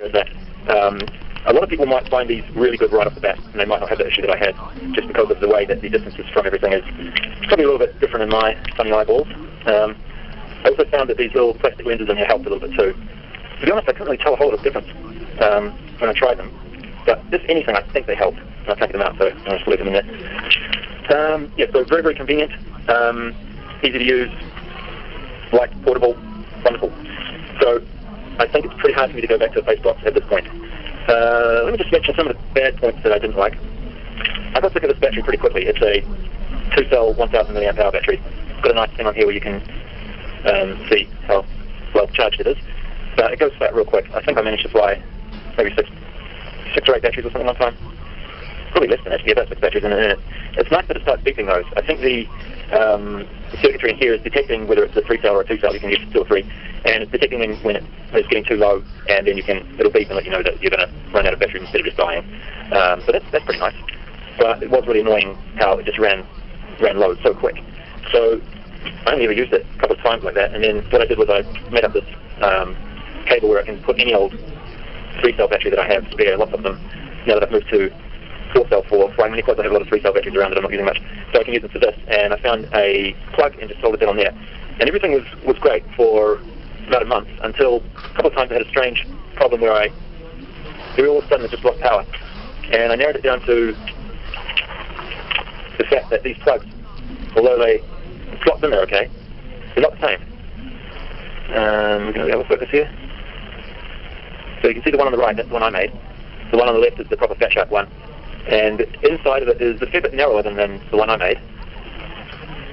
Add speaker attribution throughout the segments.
Speaker 1: is that a lot of people might find these really good right off the bat, and they might not have the issue that I had, just because of the way that the distances from everything is probably a little bit different in my funny eyeballs. I also found that these little plastic lenses in here helped a little bit too. To be honest, I couldn't really tell a whole lot of difference when I tried them, but if anything, I think they helped. And I've taken them out, so I'll just leave them in there. Yeah, so very, very convenient, easy to use, light, portable, wonderful. So I think it's pretty hard for me to go back to a face box at this point. Let me just mention some of the bad points that I didn't like. I got sick of this battery pretty quickly. It's a 2-cell 1000 milliamp hour battery. It's got a nice thing on here where you can see how well charged it is. But it goes flat real quick. I think I managed to fly maybe six or eight batteries or something one time. Probably less than actually, about 6 batteries in it. It's nice that it starts beeping those. I think the circuitry in here is detecting whether it's a 3-cell or a 2-cell. You can use 2 or 3, and it's detecting when it's getting too low, and then it'll beep and let you know that you're going to run out of battery instead of just dying. So that's pretty nice. But it was really annoying how it just ran low so quick. So I only ever used it a couple of times like that, and then what I did was I made up this cable where I can put any old 3-cell battery that I have spare, lots of them, now that I've moved to 4-cell for flying mini quads. I have a lot of 3-cell batteries around that I'm not using much, so I can use them for this. And I found a plug and just soldered that on there, and everything was great for about a month, until a couple of times I had a strange problem where all of a sudden it just lost power. And I narrowed it down to the fact that these plugs, although they slot in there okay, they're not the same. We're going to have a focus here. So you can see the one on the right, that's the one I made. The one on the left is the proper fat sharp one. And inside of it is a fair bit narrower than the one I made.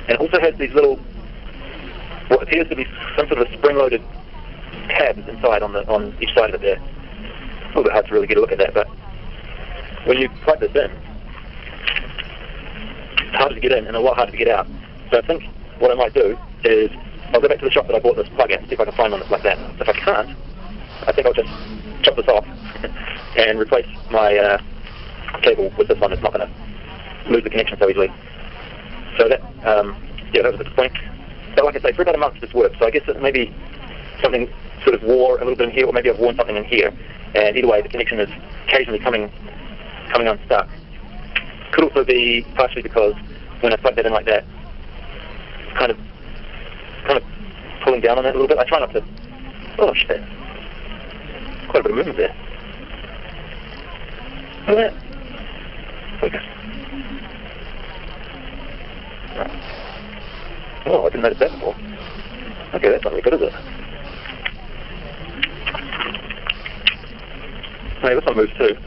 Speaker 1: And it also has these little, what appears to be some sort of a spring-loaded tabs inside on each side of it there. A little bit hard to really get a look at that, but when you plug this in, it's harder to get in and a lot harder to get out. So I think what I might do is I'll go back to the shop that I bought this plug at and see if I can find one that's like that. If I can't, I think I'll just chop this off and replace my cable with this one that's not going to lose the connection so easily. So that, yeah, that was a good point. But like I say, for about a month this worked, so I guess that maybe something sort of wore a little bit in here, or maybe I've worn something in here, and either way the connection is occasionally coming unstuck. Could also be partially because when I plug that in like that, it's kind of pulling down on it a little bit. I try not to, oh shit, quite a bit of movement there. Look at that. Focus. Oh, I didn't notice that before. Okay, that's not very good, is it? Hey, this one moves too.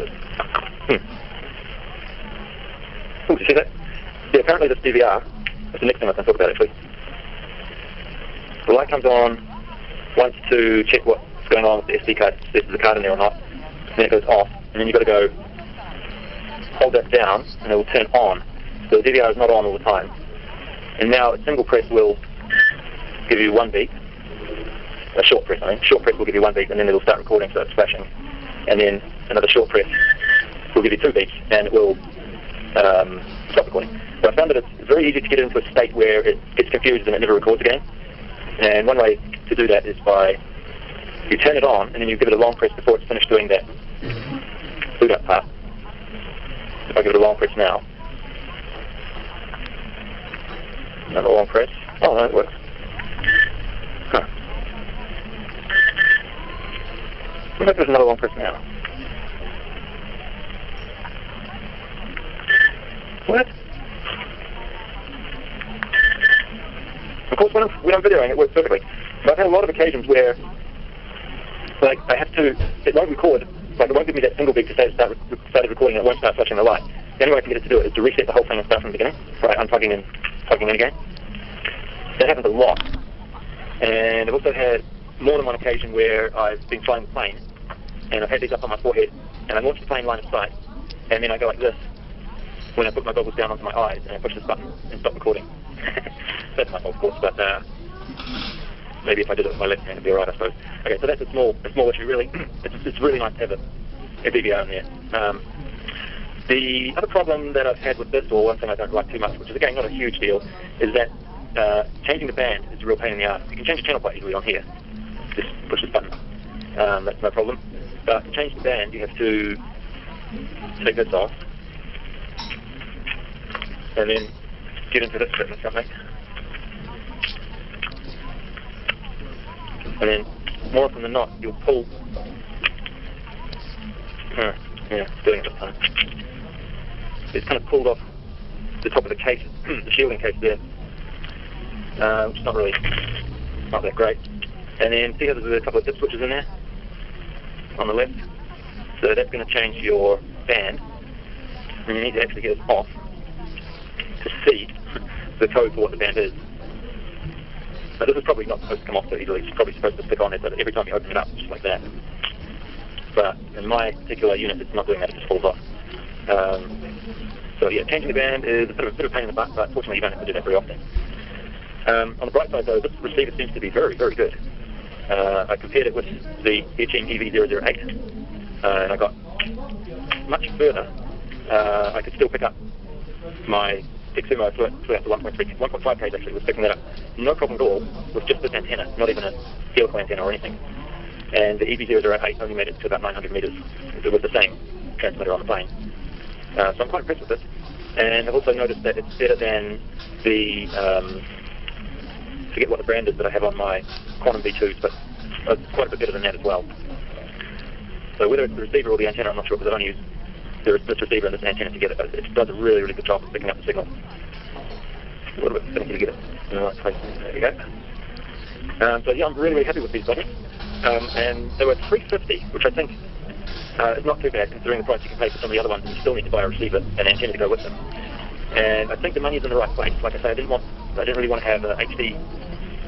Speaker 1: Oh, did you see that? Yeah, apparently this DVR, that's the next thing I can talk about actually. The light comes on once to check what's going on with the SD card, if there's a card in there or not. Then it goes off, and then you've got to go hold that down, and it will turn on. So the DVR is not on all the time. And now a single press will give you 1 beep. A short press, I mean. Short press will give you 1 beep, and then it'll start recording, so it's flashing. And then another short press will give you 2 beeps, and it will stop recording. So I found that it's very easy to get into a state where it gets confused and it never records again. And one way to do that is by, you turn it on, and then you give it a long press before it's finished doing that boot up part. If I give it a long press now. Another long press. Oh, no, it works. Huh. What if there's another long press now? What? Of course, when I'm videoing, it works perfectly. But I've had a lot of occasions where, like, I have to, it won't record, like, it won't give me that single beep to say it started recording, and it won't start flashing the light. The only way I can get it to do it is to reset the whole thing and start from the beginning, right, unplugging and plugging in again. That happens a lot. And I've also had more than one occasion where I've been flying the plane, and I've had these up on my forehead, and I launch the plane line of sight, and then I go like this when I put my goggles down onto my eyes, and I push this button and stop recording. That's my fault, of course, but maybe if I did it with my left hand, it'd be alright, I suppose. Okay, so that's a small issue, really. It's really nice to have a DVR in there. The other problem that I've had with this, or one thing I don't like too much, which is again not a huge deal, is that changing the band is a real pain in the ass. You can change the channel quite easily on here. Just push this button. That's no problem. But to change the band, you have to take this off, and then get into this bit or something. And then, more often than not, you'll pull. Yeah, doing it this time. It's kind of pulled off the top of the case, the shielding case there, which is not that great. And then see how there's a couple of dip switches in there on the left. So that's going to change your band, and you need to actually get it off to see the code for what the band is. Now this is probably not supposed to come off so easily, it's probably supposed to stick on there, but every time you open it up, it's just like that. But in my particular unit, it's not doing that, it just falls off. So yeah, changing the band is a bit of a pain in the butt, but fortunately you don't have to do that very often. On the bright side though, this receiver seems to be very, very good. I compared it with the Etching EV008, and I got much further. I could still pick up my Exumo flew out to 1.5 k's actually, was picking that up. No problem at all with just this antenna, not even a helical antenna or anything. And the EV008 only made it to about 900 meters. It was the same transmitter on the plane. So I'm quite impressed with this. And I've also noticed that it's better than the, I forget what the brand is that I have on my Quantum V2s, but it's quite a bit better than that as well. So whether it's the receiver or the antenna, I'm not sure, because I only use this receiver and this antenna together, but it does a really, really good job of picking up the signal. A little bit finicky to get it in the right place. There you go. So yeah, I'm really, really happy with these buttons. And they were $350, which I think is not too bad considering the price you can pay for some of the other ones, and you still need to buy a receiver and antenna to go with them. And I think the money is in the right place. Like I say, I didn't really want to have a HD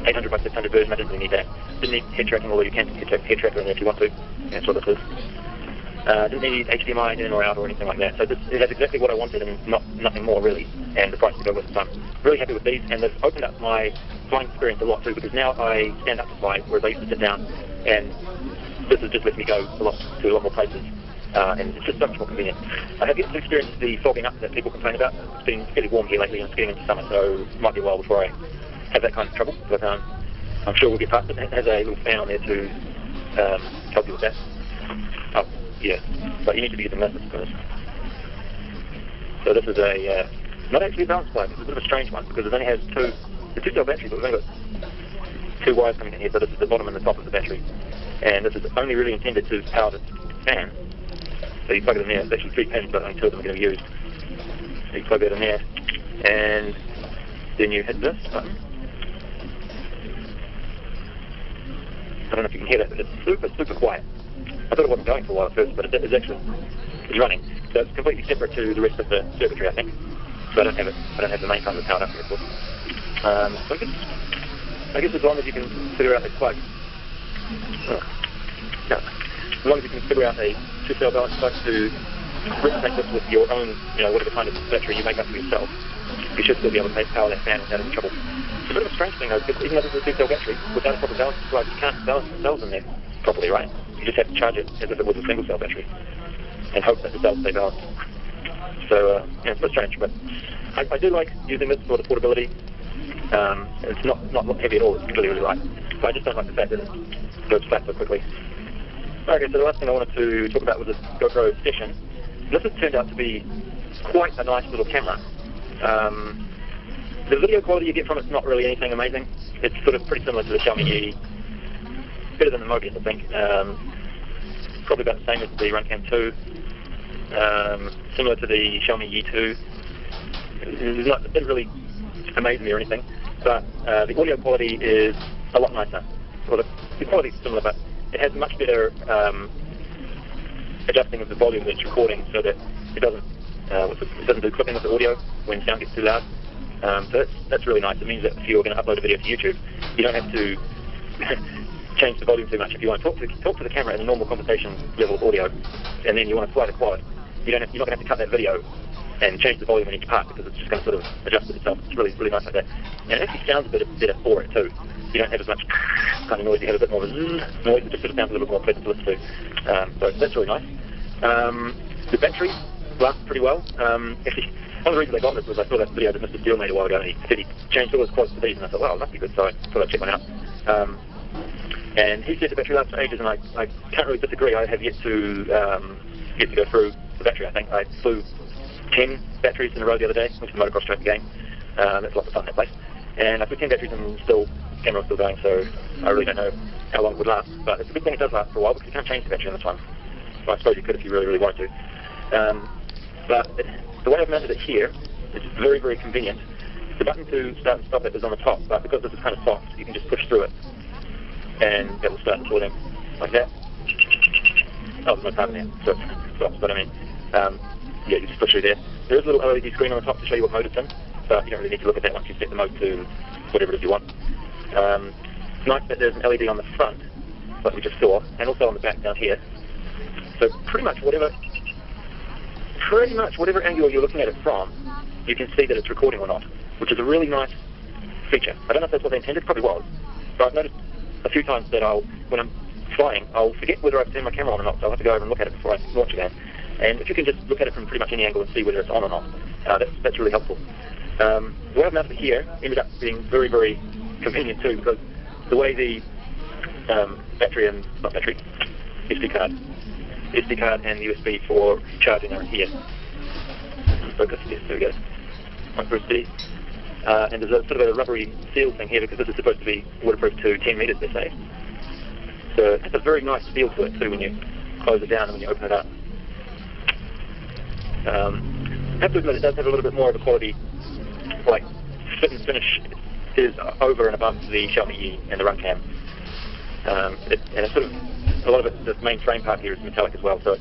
Speaker 1: 800 by 600 version. I didn't really need that. Didn't need head tracking, although you can head tracker in there if you want to. That's what this is. Didn't need HDMI in or out or anything like that. So it has exactly what I wanted and nothing more really, and the price to go with it. So I'm really happy with these, and they've opened up my flying experience a lot too, because now I stand up to fly, whereas I used to sit down, and this has just let me go to a lot more places, and it's just so much more convenient. I have yet to experience the fogging up that people complain about. It's been fairly warm here lately, and it's getting into summer, so it might be a while before I have that kind of trouble, but I'm sure we'll get past it. It has a little fan on there to help you with that. Oh, yeah, but you need to be using this, I suppose. So this is not actually a balance plug. It's a bit of a strange one, because it only has a two-cell battery, but we've only got two wires coming in here, so this is the bottom and the top of the battery. And this is only really intended to power the fan. So you plug it in there. It's actually 3 pins, but only 2 of them are going to be used. So you plug that in there, and then you hit this button. I don't know if you can hear that, but it's super, super quiet. I thought it wasn't going for a while at first, but it's running. So it's completely separate to the rest of the circuitry, I think. So I don't have the main part of it powered up here, of course. So I guess as long as you can figure out a plug. As long as you can figure out a 2-cell balance plug to replicate this with your own, whatever kind of battery you make up for yourself, you should still be able to power that fan without any trouble. It's a bit of a strange thing though, because even though this is a 2-cell battery, without a proper balance plug, you can't balance the cells in there properly, right? You just have to charge it as if it was a single-cell battery and hope that the cells stay balanced. So, it's a bit strange, but I do like using this for the portability. It's not heavy at all, it's really, really light. But I just don't like the fact that it goes flat so quickly. Okay, so the last thing I wanted to talk about was this GoPro Session. This has turned out to be quite a nice little camera. The video quality you get from it's not really anything amazing. It's sort of pretty similar to the Xiaomi Yi. Better than the Mobius, I think. Probably about the same as the Runcam 2. Similar to the Xiaomi Yi 2. It doesn't really amaze me or anything, but the audio quality is a lot nicer. Well, the quality is similar, but it has much better adjusting of the volume that it's recording, so that it doesn't do clipping of the audio when sound gets too loud. So that's really nice. It means that if you're going to upload a video to YouTube, you don't have to change the volume too much. If you want to talk to the camera in a normal conversation level of audio, and then you want to fly the quad, you're not going to have to cut that video and change the volume in each part, because it's just going to sort of adjust it itself. It's really, really nice like that. And it actually sounds a bit better for it too. You don't have as much kind of noise, you have a bit more of a noise, it just sort of sounds a little bit more pleasant to listen to. So that's really nice. The battery lasts pretty well. Actually, one of the reasons I got this was I saw that video that Mr. Steele made a while ago, and he said he changed all his quads to these, and I thought, well, it must be good, so I thought I'd check one out. And he said the battery lasts for ages, and I can't really disagree. I have yet to go through the battery. I think I flew 10 batteries in a row the other day, which is the motocross track again. That's lots of fun, that place. And I flew 10 batteries and the camera was still going, so I really don't know how long it would last. But it's a good thing it does last for a while, because you can't change the battery on this one. Well, I suppose you could if you really, really wanted to. But the way I've mounted it here is very, very convenient. The button to start and stop it is on the top, but because this is kind of soft, you can just push through it, and it will start recording like that. Oh, there's no carbon there, so it stops, but I mean, yeah, you just push through there. There is a little LED screen on the top to show you what mode it's in, but you don't really need to look at that once you set the mode to whatever it is you want. It's nice that there's an LED on the front, like we just saw, and also on the back down here. So pretty much whatever angle you're looking at it from, you can see that it's recording or not, which is a really nice feature. I don't know if that's what they intended, probably was, but I've noticed a few times that when I'm flying, I'll forget whether I've turned my camera on or not, so I'll have to go over and look at it before I launch again. And if you can just look at it from pretty much any angle and see whether it's on or not, that's really helpful. The way I've mounted it here ended up being very, very convenient too, because the way the SD card and the USB for charging are here. Focus, yes, there we go. Micro SD. And there's a sort of a rubbery seal thing here, because this is supposed to be waterproof to 10 meters, they say. So it has a very nice feel to it too when you close it down and when you open it up. I have to admit it does have a little bit more of a quality, like fit and finish is over and above the Xiaomi E and the run cam. And it's sort of, a lot of it, the main frame part here is metallic as well, so it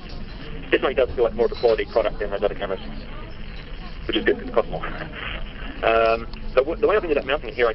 Speaker 1: definitely does feel like more of a quality product than those other cameras, which is good because it costs more. So the way I've ended up mounting it here,